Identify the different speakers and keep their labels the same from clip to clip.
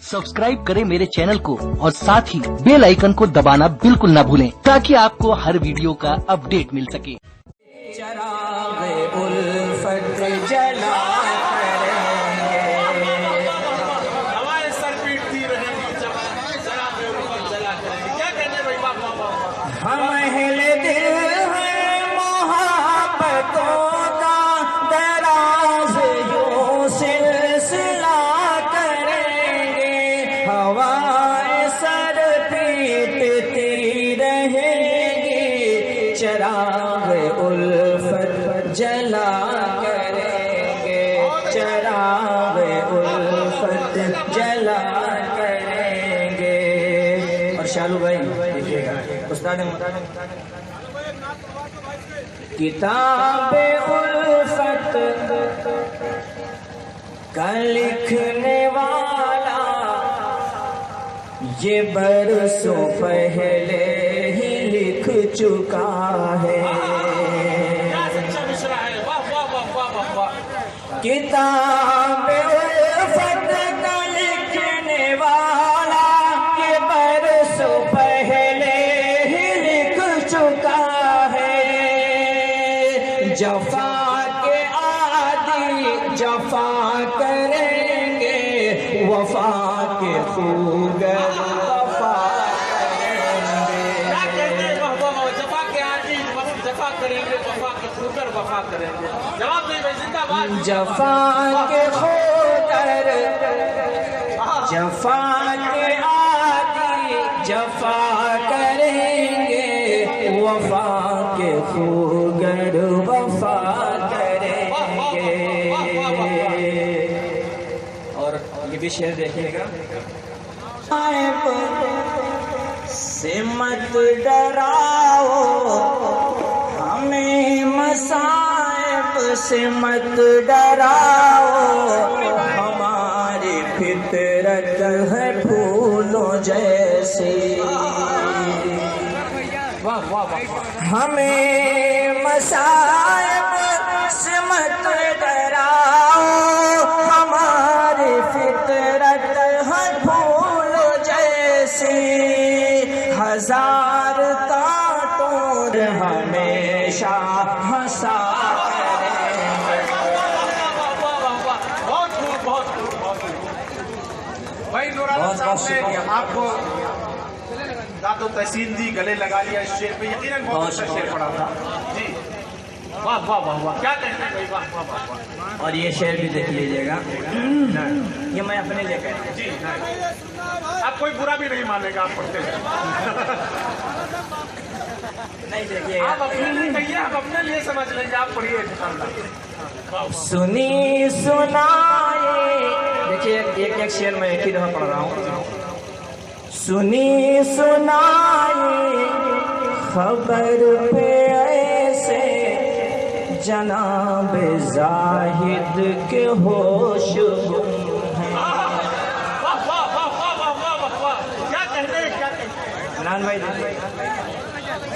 Speaker 1: Subscribe करें मेरे channel को और साथ ही बेल आइकन को दबाना बिल्कुल ना भूलें ताकि आपको हर वीडियो का अपडेट मिल सके।
Speaker 2: चराग़ उल्फत जला
Speaker 3: हवाएं सर पीटती रहेंगी, चराग़ उल्फत जला करेंगे। क्या कहते भाई बाप?
Speaker 2: हम अहले दिल हैं मोहब्बतों का दराज़ यूं सिलसिला करेंगे। हवाएं सर पीटती रहेंगी, चराग़ उल्फत जला करेंगे। चराग़ उल्फत जला करेंगे। और शालू भाई देखिएगा उस्ताद किताब उल्फत का लिखने वाला ये बरसों पहले ही लिख चुका है। किताब उल्फत का लिखने वाला ये बरसों पहले ही लिख चुका है। जफा के आदि जफा करेंगे, वफा के खूगर वफा करेंगे।
Speaker 3: जफा के आदि जफा करेंगे, वफा के खूगर वफा करेंगे। जवाब नहीं भाई, जिंदाबाद।
Speaker 2: जफा के खूगर जफा के आदि जफा करेंगे, वफा के खूगर वफा करेंगे। और ये भी शेर देखिएगा, से मत डराओ हमें, मसाइब से मत डराओ, हमारी फितरत है फूलों जैसी। हमें मसाइब से मत डराओ, हमारी फितरत है फूलों जैसी। हजार कांटों हमेशा हंसा करेंगे।
Speaker 3: भाई नूरानी साहब ने आपको दादो तहसीन दी, गले लगा लिया इस शेर पे। यकीनन बहुत अच्छा शेर पड़ा था जी। वाह वाह वाह वाह, क्या कहते हैं भाई, वाह वाह वाह वाह।
Speaker 2: और ये शेर भी देख लीजिएगा, ये मैं अपने लिए कह
Speaker 3: जी आप कोई बुरा भी नहीं मानेगा, आप पढ़ते हैं।
Speaker 2: नहीं देखिए,
Speaker 3: आप अपने लिए कहिए, आप अपने लिए समझ लीजिए, आप पढ़िए इंशाल्लाह।
Speaker 2: सुनी सुनाए, देखिए एक एक शेर मैं एक ही दफा पढ़ रहा हूँ। सुनी सुनाए खबर पे ऐसे जनाब जाहिद के होश गुम हैं।
Speaker 3: क्या कहते हैं, क्या कहते हैं
Speaker 2: नान भाई,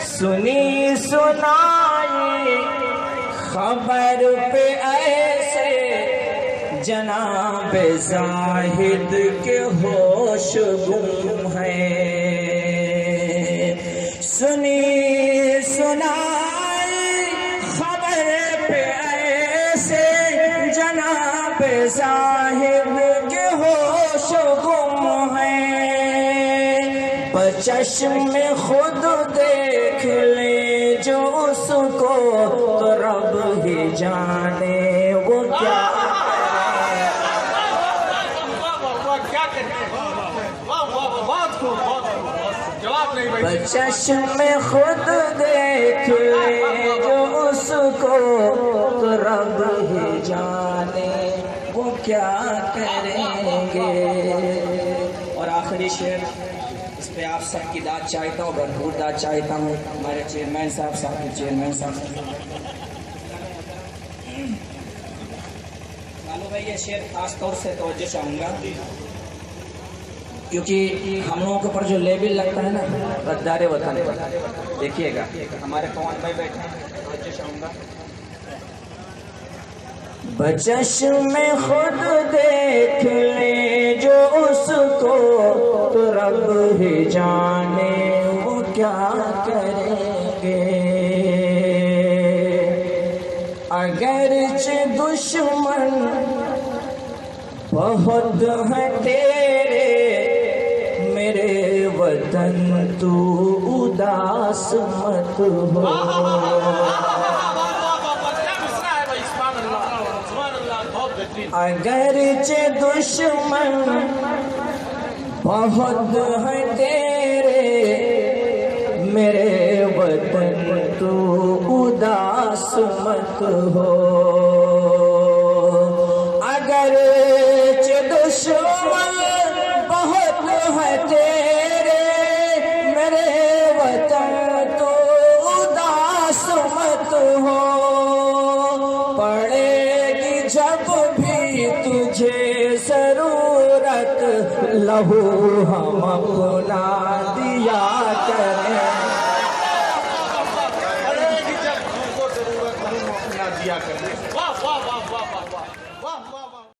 Speaker 2: सुनी सुनाई खबर पे ऐसे जनाब जाहिद के होश गुम हैं। सुनी सुनाई खबर पे ऐसे जनाब जाहिद के होश गुम हैं। बचश्म में खुद देख ले जो उसको, तो रब ही जाने वो क्या चश्म में खुद देख ले जो उसको, तो रब ही जाने वो क्या करेंगे। और आखिरी शेर, इस पे आप सबकी दाद चाहता हूँ, भरपूर दाद चाहता हूँ। हमारे चेयरमैन साहब चेयरमैन साहब लालू भाई, ये शेर खास तौर से तवज्जो चाहूँगा, क्योंकि हम लोगों के ऊपर जो लेबल लगता है ना, गद्दारे वतन पर, देखिएगा हमारे पवन भाई बैठे हैं, तवज्जो चाहूँगा। बचश में खुद देख ले जो उसको जाने वो क्या करेंगे। अगरचे दुश्मन बहुत हैं तेरे, मेरे वतन तू उदास मत हो। अगरचे दुश्मन बहुत हैं तेरे, मेरे वतन तू उदास मत हो। अगरचे दुश्मन बहुत हैं तेरे, मेरे वतन तू उदास मत हो। पड़ेगी जब भी तुझे जरूरत, लहू हम अपना दिया करें।
Speaker 3: पड़ेगी जब तुमको जरूरत, हम अपना दिया करें। वाह वाह वाह वाह वाह वाह वाह वाह।